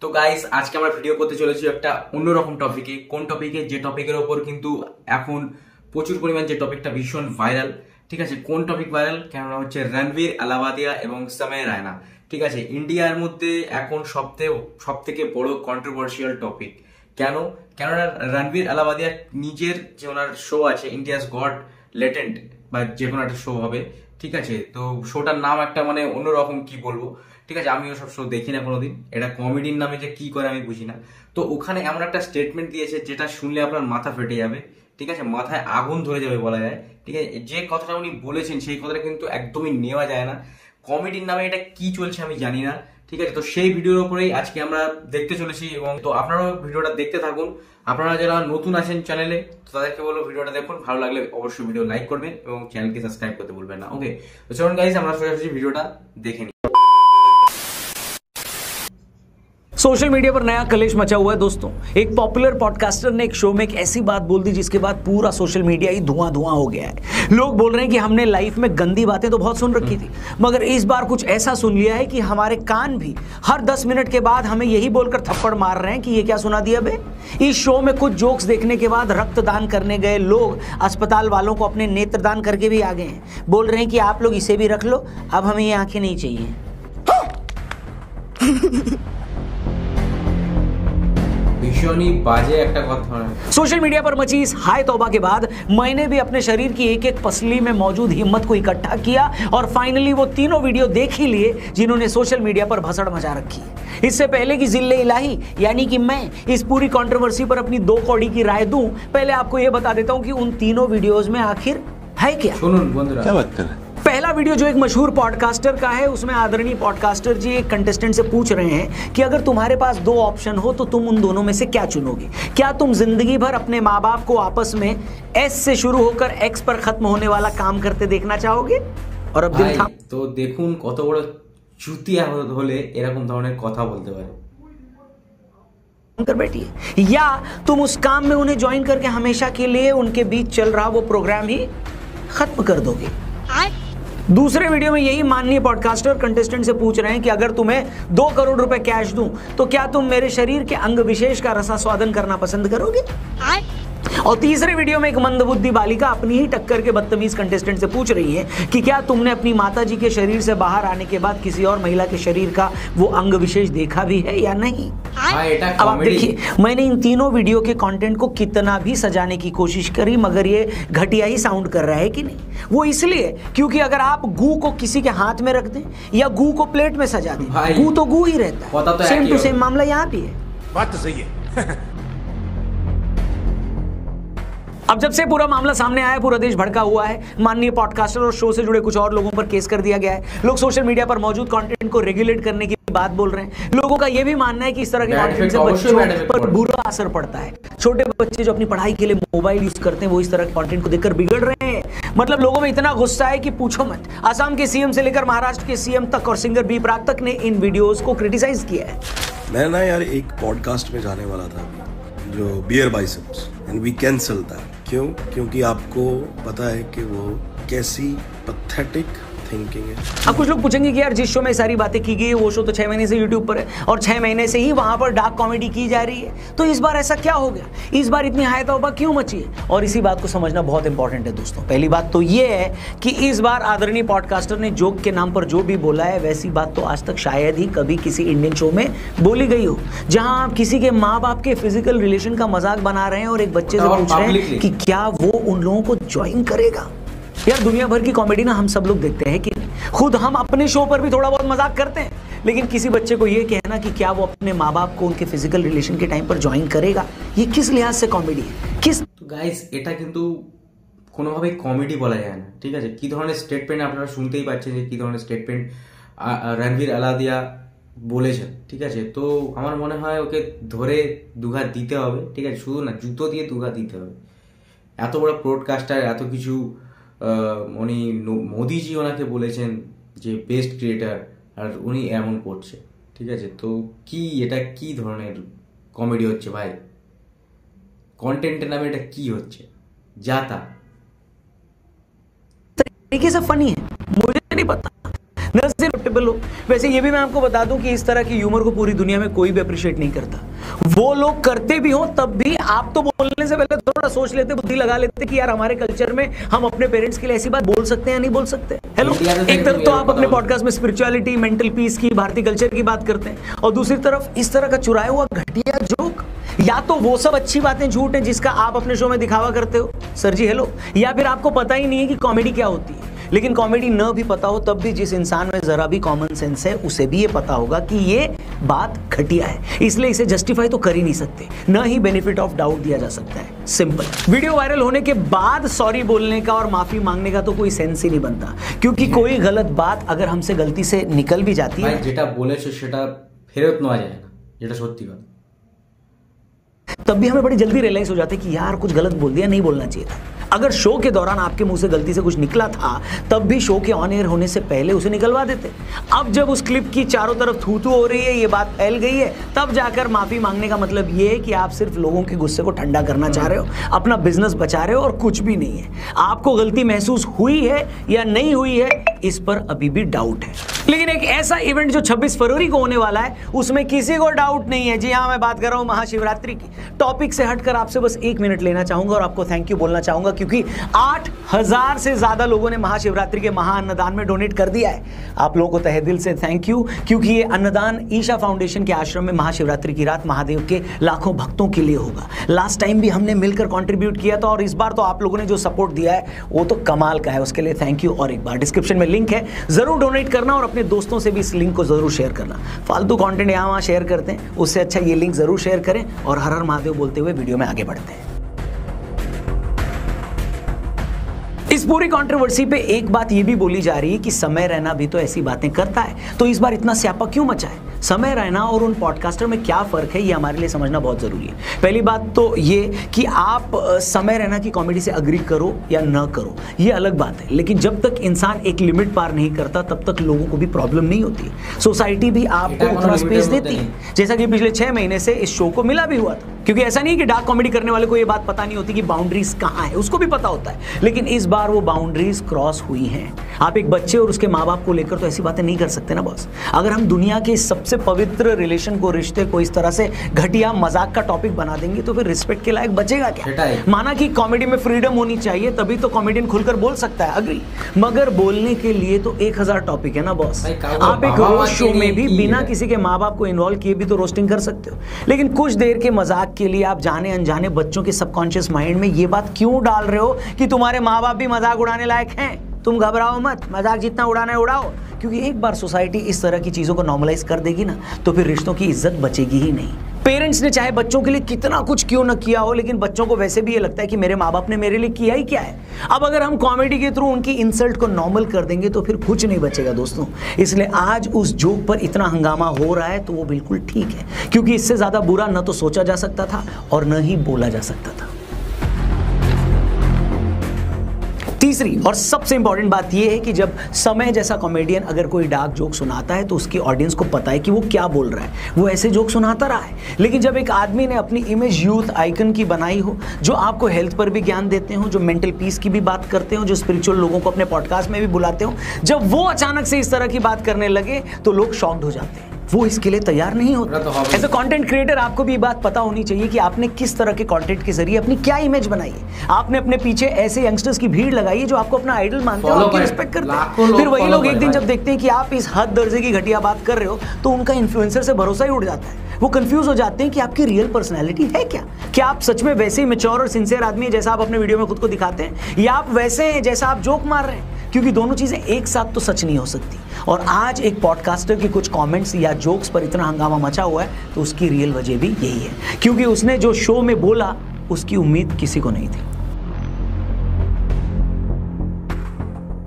তো গাইস আজকে আমরা ভিডিও করতে চলেছি একটা অন্যরকম টপিকে। কোন টপিকে? যে টপিকের ওপর কিন্তু এখন প্রচুর পরিমাণ যে টপিকটা ভীষণ ভাইরাল। ঠিক আছে, কোন টপিক ভাইরাল? কেননা হচ্ছে রণবীর আলাবাদিয়া এবং সামিয়া রায়না। ঠিক আছে, ইন্ডিয়ার মধ্যে এখন সব থেকে বড় কন্ট্রোভার্সিয়াল টপিক। কেননা রণবীর আলাবাদিয়া নিজের যে ওনার শো আছে ইন্ডিয়াস গড লেটেন্ট বা যে কোনো একটা শো হবে। ঠিক আছে, তো শোটার নাম একটা মানে অন্যরকম, কি বলবো। ঠিক আছে, আমিও সব শো দেখি না কোনোদিন, এটা কমেডির নামে যে কি করে আমি বুঝি না। তো ওখানে এমন একটা স্টেটমেন্ট দিয়েছে যেটা শুনলে আপনার মাথা ফেটে যাবে। ঠিক আছে, মাথায় আগুন ধরে যাবে বলা যায়। ঠিক আছে, যে কথাটা উনি বলেছেন সেই কথাটা কিন্তু একদমই নেওয়া যায় না। কমেডির নামে এটা কি চলছে আমি জানি না। ঠিক আছে, তো সেই ভিডিওর উপরেই আজকে আমরা দেখতে চলেছি এবং তো আপনারাও ভিডিওটা দেখতে থাকুন। আপনারা যারা নতুন আছেন চ্যানেলে তো তাদেরকে বলবো ভিডিওটা দেখুন, ভালো লাগলে অবশ্যই ভিডিও লাইক করবেন এবং চ্যানেলকে সাবস্ক্রাইব করতে ভুলবেন না। ওকে, তো চলুন গাইস আমরা সরাসরি ভিডিওটা দেখে নিই। सोशल मीडिया पर नया कलेश मचा हुआ है दोस्तों। एक पॉपुलर पॉडकास्टर ने एक शो में एक ऐसी बात बोल दी जिसके बाद पूरा सोशल मीडिया ही धुआं धुआं हो गया है। लोग बोल रहे हैं कि हमने लाइफ में गंदी बातें तो बहुत सुन रखी थी, मगर इस बार कुछ ऐसा सुन लिया है कि हमारे कान भी हर 10 मिनट के बाद हमें यही बोलकर थप्पड़ मार रहे हैं कि ये क्या सुना दिया बे। इस शो में कुछ जोक्स देखने के बाद रक्तदान करने गए लोग अस्पताल वालों को अपने नेत्रदान करके भी आ गए हैं। बोल रहे हैं कि आप लोग इसे भी रख लो, अब हमें ये आंखें नहीं चाहिए। सोशल मीडिया पर मची इस हाय तौबा के बाद मैंने भी अपने शरीर की एक एक पसली में मौजूद हिम्मत को इकट्ठा किया और फाइनली वो तीनों वीडियो देख ही लिए जिन्होंने सोशल मीडिया पर भसड़ मचा रखी है। इससे पहले कि जिल्ले इलाही यानी कि मैं इस पूरी कंट्रोवर्सी पर अपनी 2 कौड़ी की राय दूं, पहले आपको यह बता देता हूं कि उन तीनों वीडियोस में आखिर है क्या। क्या बात कर रहे हैं? पहला वीडियो जो एक मशहूर पॉडकास्टर का है, उसमें आदरणीय पॉडकास्टर जी एक कंटेस्टेंट से पूछ रहे हैं कि अगर तुम्हारे पास 2 ऑप्शन हो तो तुम उन दोनों में से क्या चुनोगे। क्या तुम जिंदगी भर अपने माँ बाप को आपस में एस से शुरू होकर एक्स पर खत्म होने वाला काम करते देखना चाहोगे? और अब दिल थाम তো দেখুন কত বড় চুতিয়া হলে এরকম ধরনের কথা বলতে পারে। कर बैठिए, या तुम उस काम में उन्हें ज्वाइन करके हमेशा के लिए उनके बीच चल रहा वो प्रोग्राम ही खत्म कर दोगे। दूसरे वीडियो में यही माननीय पॉडकास्टर कंटेस्टेंट से पूछ रहे हैं कि अगर तुम्हें 2 करोड़ रुपए कैश दूं तो क्या तुम मेरे शरीर के अंग विशेष का रसास्वादन करना पसंद करोगे। और तीसरे वीडियो में एक मंदबुद्धि बालिका अपनी ही टक्कर के बदतमीज कंटेस्टेंट से पूछ रही है कि क्या तुमने अपनी माताजी के शरीर से बाहर आने के बाद किसी और महिला के शरीर का वो अंग विशेष देखा भी है या नहीं। अब आप देखिए, मैंने इन तीनों वीडियो के कंटेंट को कितना भी सजाने की कोशिश करी मगर ये घटिया ही साउंड कर रहा है कि नहीं। वो इसलिए क्योंकि अगर आप गू को किसी के हाथ में रख दें या गू को प्लेट में सजा दें, गू तो गू ही रहता है। सेम टू सेम मामला यहाँ भी है। बात तो सही है। अब जब से पूरा मामला सामने आया, पूरा देश भड़का हुआ है। माननीय पॉडकास्टर और शो से जुड़े कुछ और लोगों पर केस कर दिया गया है। लोग सोशल मीडिया पर मौजूद कंटेंट को रेगुलेट करने की बात बोल रहे हैं। लोगों का यह भी मानना है कि इस तरह के कंटेंट से बच्चों पर बुरा असर पड़ता है। छोटे बच्चे जो अपनी पढ़ाई के लिए मोबाइल यूज करते हैं वो इस तरह के कंटेंट को देखकर बिगड़ रहे हैं। मतलब लोगों में इतना गुस्सा है कि पूछो मत। असम के सीएम से लेकर महाराष्ट्र के सीएम तक और सिंगर बी प्राक तक ने इन वीडियोस को क्रिटिसाइज किया है। मैं ना यार एक पॉडकास्ट में जाने वाला था जो bear biceps and we cancel that. क्यों? क्योंकि आपको पता है कि वो कैसी पैथेटिक थिंकिंग है। अब कुछ लोग पूछेंगे कि यार जिस शो में सारी बातें की गई वो शो तो 6 महीने से यूट्यूब पर है और 6 महीने से ही वहां पर डार्क कॉमेडी की जा रही है, तो इस बार ऐसा क्या हो गया, इस बार इतनी हाय तौबा क्यों मची है। और इसी बात को समझना बहुत इंपॉर्टेंट है दोस्तों। पहली बात तो ये है कि इस बार आदरणीय पॉडकास्टर ने जोक के नाम पर जो भी बोला है वैसी बात तो आज तक शायद ही कभी किसी इंडियन शो में बोली गई हो, जहां आप किसी के माँ बाप के फिजिकल रिलेशन का मजाक बना रहे हैं और एक बच्चे से पूछ रहे हैं कि क्या वो उन लोगों को ज्वाइन करेगा। यार दुनिया भर की कॉमेडी ना हम सब लोग देखते हैं कि खुद हम अपने शो पर भी थोड़ा बहुत मजाक करते हैं, लेकिन किसी बच्चे को ये कहना कि क्या वो अपने माँ बाप को उनके फिजिकल रिलेशन के टाइम पर ज्वाइन करेगा, ये किस लिहाज से कॉमेडी है। किस তো গাইস এটা কিন্তু কোনোভাবেই কমেডি বলা যায় না। ঠিক আছে, কি ধরনের স্টেটমেন্ট আপনারা শুনতেই পাচ্ছেন যে কি ধরনের স্টেটমেন্ট রণবীর আলাদিয়া বলেছেন। ঠিক আছে, তো আমার মনে হয় ওকে ধরে দুঘাত দিতে হবে। ঠিক আছে, শুধু না, জুতো দিয়ে দুঘাত দিতে হবে। এত বড় ব্রডকাস্টার, এত কিছু উনি মোদিজি ওনাকে বলেছেন যে বেস্ট ক্রিয়েটার, আর উনি এমন করছে। ঠিক আছে, তো কি এটা কি ধরনের কমেডি হচ্ছে ভাই? কন্টেন্টের নামে এটা কি হচ্ছে? যাতা तरीके से फनी है, मुझे नहीं पता। रिलेटेबल हो। वैसे ये भी मैं आपको बता दूं कि इस तरह की ह्यूमर को पूरी दुनिया में कोई भी अप्रिशिएट नहीं करता। वो लोग करते भी हो तब भी आप तो बोलने से पहले थोड़ा सोच लेते, बुद्धि लगा लेते कि यार हमारे कल्चर में हम अपने पेरेंट्स के लिए ऐसी बात बोल सकते हैं या नहीं बोल सकते। हेलो, एक तरफ तो आप अपने पॉडकास्ट में स्पिरिचुअलिटी, मेंटल पीस की, भारतीय कल्चर की बात करते हैं, और दूसरी तरफ इस तरह का चुराया हुआ घटिया जोक। या तो वो सब अच्छी बातें झूठ हैं जिसका आप अपने शो में दिखावा करते हो, सर जी हेलो, या फिर आपको पता ही नहीं है कि कॉमेडी क्या होती है। लेकिन कॉमेडी न भी पता हो तब भी जिस इंसान में जरा भी कॉमन सेंस है उसे भी ये पता होगा कि ये बात घटिया है, इसलिए इसे जस्टिफाई तो कर ही नहीं सकते, न ही बेनिफिट ऑफ डाउट दिया जा सकता है। सिंपल। वीडियो वायरल होने के बाद सॉरी बोलने का और माफी मांगने का तो कोई सेंस ही नहीं बनता, क्योंकि कोई गलत बात अगर हमसे गलती से निकल भी जाती है, যেটা বলেছো সেটা ফেরত নেওয়া যায় না, যেটা সত্যি কথা, तब भी हमें बड़ी जल्दी रियलाइज हो जाता है कि यार कुछ गलत बोल दिया, नहीं बोलना चाहिए था। अगर शो के दौरान आपके मुंह से गलती से कुछ निकला था तब भी शो के ऑन एयर होने से पहले उसे निकलवा देते। अब जब उस क्लिप की चारों तरफ थू-थू हो रही है, ये बात फैल गई है, तब जाकर माफी मांगने का मतलब ये है कि आप सिर्फ लोगों के गुस्से को ठंडा करना चाह रहे हो, अपना बिजनेस बचा रहे हो और कुछ भी नहीं है। आपको गलती महसूस हुई है या नहीं हुई है इस पर अभी भी डाउट है। लेकिन एक ऐसा इवेंट जो 26 फरवरी को होने वाला है उसमें किसी को डाउट नहीं है। जी हाँ, मैं बात कर रहा हूं महाशिवरात्रि की। टॉपिक से हटकर आपसे बस 1 मिनट लेना चाहूंगा और आपको थैंक यू बोलना चाहूंगा, क्योंकि 8000 से ज्यादा लोगों ने महाशिवरात्रि के महाअन्नदान में डोनेट कर दिया है। आप लोगों को तहे दिल से थैंक यू, क्योंकि ये अन्नदान ईशा फाउंडेशन के आश्रम में महाशिवरात्रि की रात महादेव के लाखों भक्तों के लिए होगा। लास्ट टाइम भी हमने मिलकर कंट्रीब्यूट किया था और इस बार तो आप लोगों ने जो सपोर्ट दिया है वो तो कमाल का है, उसके लिए थैंक यू। और एक बार डिस्क्रिप्शन में लिंक है, जरूर डोनेट करना और अपने दोस्तों से भी इस लिंक को जरूर शेयर करना। फालतू कंटेंट यहाँ वहाँ शेयर करते हैं, उससे अच्छा ये लिंक जरूर शेयर करें और हर हर महादेव बोलते हुए वीडियो में आगे बढ़ते हैं। इस पूरी कंट्रोवर्सी पे एक बात ये भी बोली जा रही है कि समय रैना भी तो ऐसी बातें करता है, तो इस बार इतना स्यापा क्यों मचा है? समय रैना और उन पॉडकास्टर में क्या फर्क है ये हमारे लिए समझना बहुत जरूरी है। पहली बात तो ये कि आप समय रैना की कॉमेडी से अग्री करो या न करो, ये अलग बात है, लेकिन जब तक इंसान एक लिमिट पार नहीं करता तब तक लोगों को भी प्रॉब्लम नहीं होती है। सोसाइटी भी आपको उतना स्पेस देती है, जैसा कि पिछले 6 महीने से इस शो को मिला भी हुआ था। क्योंकि ऐसा नहीं कि डार्क कॉमेडी करने वाले को ये बात पता नहीं होती कि बाउंड्रीज कहाँ है, उसको भी पता होता है, लेकिन इस बार वो बाउंड्रीज क्रॉस हुई हैं। आप एक बच्चे और उसके माँ बाप को लेकर तो ऐसी बातें नहीं कर सकते ना बॉस। अगर हम दुनिया के सबसे पवित्र रिलेशन को, रिश्ते को इस तरह से घटिया मजाक का टॉपिक बना देंगे तो फिर रिस्पेक्ट के लायक बचेगा क्या? माना कि कॉमेडी में फ्रीडम होनी चाहिए तभी तो कॉमेडियन खुलकर बोल सकता है, अग्री, मगर बोलने के लिए तो 1000 टॉपिक है ना बॉस। आप एक रोस्ट शो में भी बिना किसी के माँ बाप को इन्वॉल्व किए भी तो रोस्टिंग कर सकते हो, लेकिन कुछ देर के मजाक के लिए आप जाने अनजाने बच्चों के सबकॉन्शियस माइंड में ये बात क्यों डाल रहे हो कि तुम्हारे माँ बाप भी मजाक उड़ाने लायक हैं? तुम घबराओ मत, मजाक जितना उड़ाना है उड़ाओ, क्योंकि एक बार सोसाइटी इस तरह की चीजों को नॉर्मलाइज कर देगी ना तो फिर रिश्तों की इज्जत बचेगी ही नहीं। पेरेंट्स ने चाहे बच्चों के लिए कितना कुछ क्यों न किया हो, लेकिन बच्चों को वैसे भी ये लगता है कि मेरे माँ बाप ने मेरे लिए किया ही क्या है। अब अगर हम कॉमेडी के थ्रू उनकी इंसल्ट को नॉर्मल कर देंगे तो फिर कुछ नहीं बचेगा दोस्तों। इसलिए आज उस जोक पर इतना हंगामा हो रहा है तो वो बिल्कुल ठीक है, क्योंकि इससे ज्यादा बुरा न तो सोचा जा सकता था और न ही बोला जा सकता था। तीसरी और सबसे इंपॉर्टेंट बात यह है कि जब समय जैसा कॉमेडियन अगर कोई डार्क जोक सुनाता है तो उसकी ऑडियंस को पता है कि वो क्या बोल रहा है, वो ऐसे जोक सुनाता रहा है। लेकिन जब एक आदमी ने अपनी इमेज यूथ आइकन की बनाई हो, जो आपको हेल्थ पर भी ज्ञान देते हो, जो मेंटल पीस की भी बात करते हो, जो स्पिरिचुअल लोगों को अपने पॉडकास्ट में भी बुलाते हो, जब वो अचानक से इस तरह की बात करने लगे तो लोग शॉक्ड हो जाते हैं, वो इसके लिए तैयार नहीं होते। एज अ कंटेंट क्रिएटर आपको भी ये बात पता होनी चाहिए कि आपने किस तरह के कंटेंट के जरिए अपनी क्या इमेज बनाई है। आपने अपने पीछे ऐसे यंगस्टर्स की भीड़ लगाई है जो आपको अपना आइडल मानते हैं, आपकी रिस्पेक्ट करते हैं। फिर वही लोग एक दिन जब देखते हैं कि आप इस हद दर्जे की घटिया बात कर रहे हो तो उनका इन्फ्लुएंसर से भरोसा ही उड़ जाता है। वो कंफ्यूज हो जाते हैं कि आपकी रियल पर्सनैलिटी है क्या आप सच में वैसे ही मैच्योर और सिंसियर आदमी है जैसा आप अपने वीडियो में खुद को दिखाते हैं, या आप वैसे हैं जैसा आप जोक मार रहे हैं? क्योंकि दोनों चीजें एक साथ तो सच नहीं हो सकती। और आज एक पॉडकास्टर के कुछ कमेंट्स या जोक्स पर इतना हंगामा मचा हुआ है तो उसकी रियल वजह भी यही है, क्योंकि उसने जो शो में बोला उसकी उम्मीद किसी को नहीं थी।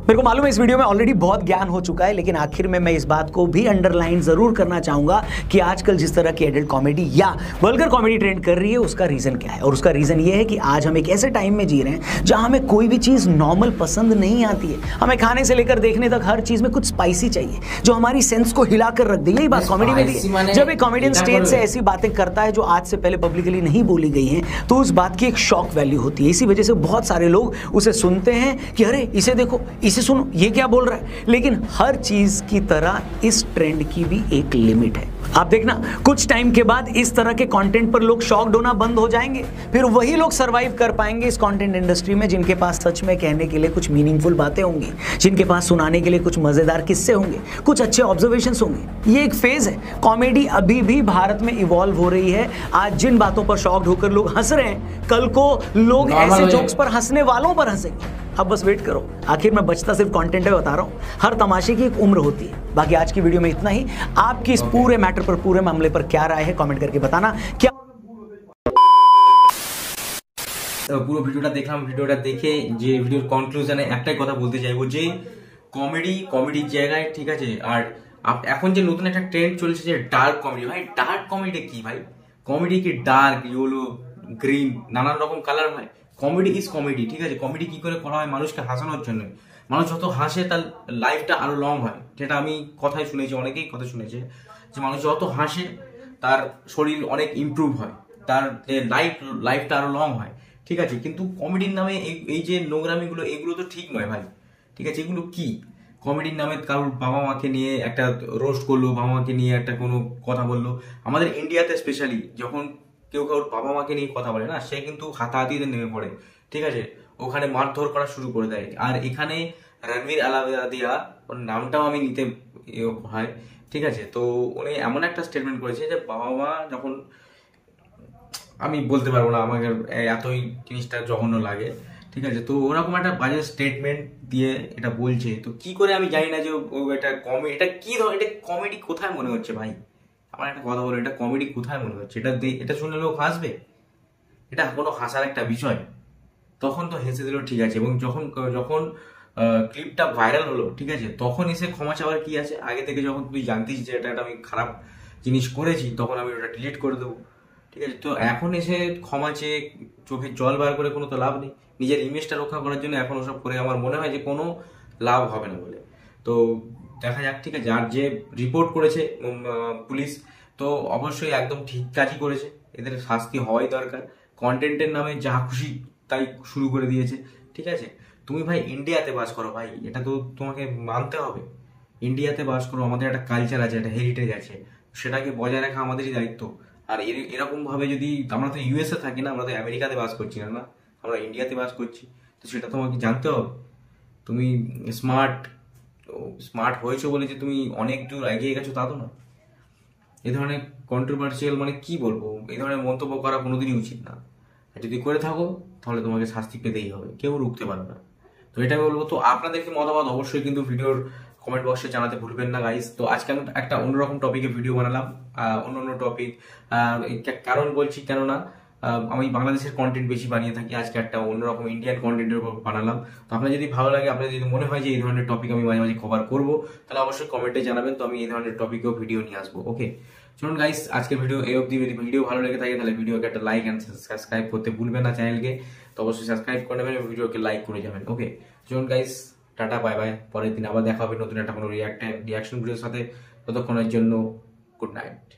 मेरे को मालूम है इस वीडियो में ऑलरेडी बहुत ज्ञान हो चुका है, लेकिन आखिर में मैं इस बात को भी अंडरलाइन जरूर करना चाहूंगा कि आजकल जिस तरह की एडल्ट कॉमेडी या वल्गर कॉमेडी ट्रेंड कर रही है उसका रीजन क्या है। और उसका रीजन ये है कि आज हम एक ऐसे टाइम में जी रहे हैं जहां हमें कोई भी चीज नॉर्मल पसंद नहीं आती है। हमें खाने से लेकर देखने तक हर चीज में कुछ स्पाइसी चाहिए जो हमारी सेंस को हिलाकर रख दे। यही बात कॉमेडी में भी है। जब एक कॉमेडियन स्टेज से ऐसी बातें करता है जो आज से पहले पब्लिकली नहीं बोली गई हैं तो उस बात की एक शॉक वैल्यू होती है। इसी वजह से बहुत सारे लोग उसे सुनते हैं कि अरे इसे देखो, इसे अच्छा सुनो ये क्या बोल रहा है, लेकिन हर चीज की तरह इस ट्रेंड की भी एक लिमिट है। आप देखना कुछ टाइम के बाद इस तरह के कंटेंट पर लोग शॉक्ड होना बंद हो जाएंगे, फिर वही लोग सरवाइव कर पाएंगे इस कंटेंट इंडस्ट्री में जिनके पास सच में कहने के लिए कुछ मीनिंगफुल बातें होंगी, जिनके पास सुनाने के लिए कुछ मजेदार किस्से होंगे, कुछ अच्छे ऑब्जर्वेशंस होंगे। ये एक फेज है। कॉमेडी अभी भी भारत में इवॉल्व हो रही है। आज जिन बातों पर शॉक्ड होकर लोग हंस रहे हैं, कल को लोग ऐसे जोक्स पर हंसने वालों पर हंसेंगे। अब बस वेट करो, आखिर में बचता सिर्फ कंटेंट है, बता रहा हूं। हर तमाशे की एक उम्र होती है। बाकी आज की वीडियो में इतना ही। आपकी इस पूरे मैटर पर, पूरे मामले पर क्या राय है कमेंट करके बताना। क्या পুরো ভিডিওটা দেখলাম, ভিডিওটা দেখে যে ভিডিওর কনক্লুশনে একটাই কথা বলতে চাইবো যে কমেডির জায়গায় ঠিক আছে। আর এখন যে নতুন একটা ট্রেন্ড চলছে যে ডার্ক কমেডি, ভাই ডার্ক কমেডিটা কি ভাই? কমেডি কি ডার্ক, ইয়েলো, গ্রিন, নানান রকম কালার হয়? কমেডি ইজ কমেডি, ঠিক আছে। কমেডি কি করে করা হয়? মানুষকে হাসানোর জন্য। মানুষ যত হাসে তার লাইফটা আরো লং হয়, যেটা আমি কথাই শুনেছি, অনেকেই কথা শুনেছে যে মানুষ যত হাসে তার শরীর অনেক ইমপ্রুভ হয়, তার লাইফটা আরো লং হয়, ঠিক আছে। কিন্তু কমেডির নামে এই যে নোংরামিগুলো, এগুলো তো ঠিক নয় ভাই, ঠিক আছে। এগুলো কি কমেডির নামে কারোর বাবা মাকে নিয়ে একটা রোস্ট করলো, বাবা মাকে নিয়ে একটা কোনো কথা বললো। আমাদের ইন্ডিয়াতে স্পেশালি যখন কেউ কারোর বাবা মাকে নিয়ে কথা বলে না, সে কিন্তু হাতাহাতিতে নেমে পড়ে, ঠিক আছে। ওখানে মারধর করা শুরু করে দেয়। আর এখানে রণবীর আলাবাদিয়া, ওর নামটাও আমি নিতে হয়, ঠিক আছে। তো উনি এমন একটা স্টেটমেন্ট করেছে যে বাবা মা যখন, আমি বলতে পারবো না, আমাকে এতই জিনিসটা জঘন্য লাগে, ঠিক আছে। তো ওরকম একটা বাজে স্টেটমেন্ট দিয়ে এটা বলছে, তো কি করে আমি জানি না যে এটা কমেডি, এটা কি ধর, এটা কমেডি কোথায় মনে হচ্ছে ভাই? আমার একটা কথা বলো, এটা কমেডি কোথায় মনে হচ্ছে? এটা শুনলে লোক হাসবে? এটা কোনো হাসার একটা বিষয়? তখন তো হেসে দিল, ঠিক আছে। এবং যখন ক্লিপটা ভাইরাল হলো, ঠিক আছে, তখন এসে ক্ষমা চাওয়ার কি আছে? আগে থেকে যখন তুই জানতিস যে এটা আমি খারাপ জিনিস করেছি, তখন আমি ওটা ডিলিট করে দেবো, ঠিক আছে। তো এখন এসে ক্ষমা চেয়ে চোখের জল বার করে কোনো তো লাভ নেই। নিজের ইমেজটা রক্ষা করার জন্য এখন ওসব করে আমার মনে হয় যে কোনো লাভ হবে না বলে। তো দেখা যাক, ঠিক আছে। আর যে রিপোর্ট করেছে পুলিশ, তো অবশ্যই একদম ঠিক কাজই করেছে, এদের শাস্তি হওয়াই দরকার। কন্টেন্টের নামে যা খুশি তাই শুরু করে দিয়েছে, ঠিক আছে। তুমি ভাই ইন্ডিয়াতে বাস করো ভাই, এটা তো তোমাকে মানতে হবে। ইন্ডিয়াতে বাস করো, আমাদের একটা কালচার আছে, একটা হেরিটেজ আছে, সেটাকে বজায় রাখা আমাদেরই দায়িত্ব। আর এরকম ভাবে যদি আমরা তো ইউএসএ থাকি না, আমরা তো আমেরিকাতে বাস করছি না, আমরা ইন্ডিয়াতে বাস করছি, তো সেটা তোমাকে জানতে হবে। তুমি স্মার্ট হয়েছো বলে যে তুমি অনেক দূর এগিয়ে গেছো তা তো না। এই ধরনের কন্ট্রোভার্সিয়াল, মানে কি বলবো, এই ধরনের মন্তব্য করা কোনোদিনই উচিত না। আর যদি করে থাকো তাহলে তোমাকে শাস্তি পেতেই হবে, কেউ রুখতে পারবে না। তো এটা বলবো। তো আপনাদের কি মতামত অবশ্যই কিন্তু ভিডিওর কমেন্ট বক্সে জানাতে ভুলবেন না গাইস। তো আজকে আমি একটা অন্যরকম টপিকে ভিডিও বানালাম, অন্য টপিক। কারণ বলছি কেননা আমি বাংলাদেশের কন্টেন্ট বেশি বানিয়ে থাকি, আজকে একটা অন্যরকম ইন্ডিয়ান কন্টেন্টের উপর বানালাম। তো আপনার যদি ভালো লাগে, আপনার যদি মনে হয় যে এই ধরনের টপিক আমি মাঝে মাঝে কভার করবো, তাহলে অবশ্যই কমেন্টে জানাবেন, তো আমি এই ধরনের টপিকেও ভিডিও নিয়ে আসবো। ওকে, চলুন গাইস, আজকের ভিডিও এই অবধি। যদি ভিডিও ভালো লেগে থাকে তাহলে ভিডিওকে একটা লাইক অ্যান্ড সাবস্ক্রাইব করতে ভুলবেন না চ্যানেলকে। তো অবশ্যই সাবস্ক্রাইব করে নেবেন এবং ভিডিওকে লাইক করে যাবেন। ওকে, চলুন গাইস, টাটা, বাই বাই। পরের দিন আবার দেখা হবে নতুন একটা কোনো রিয়াকশন ভিডিওর সাথে। ততক্ষণের জন্য গুড নাইট।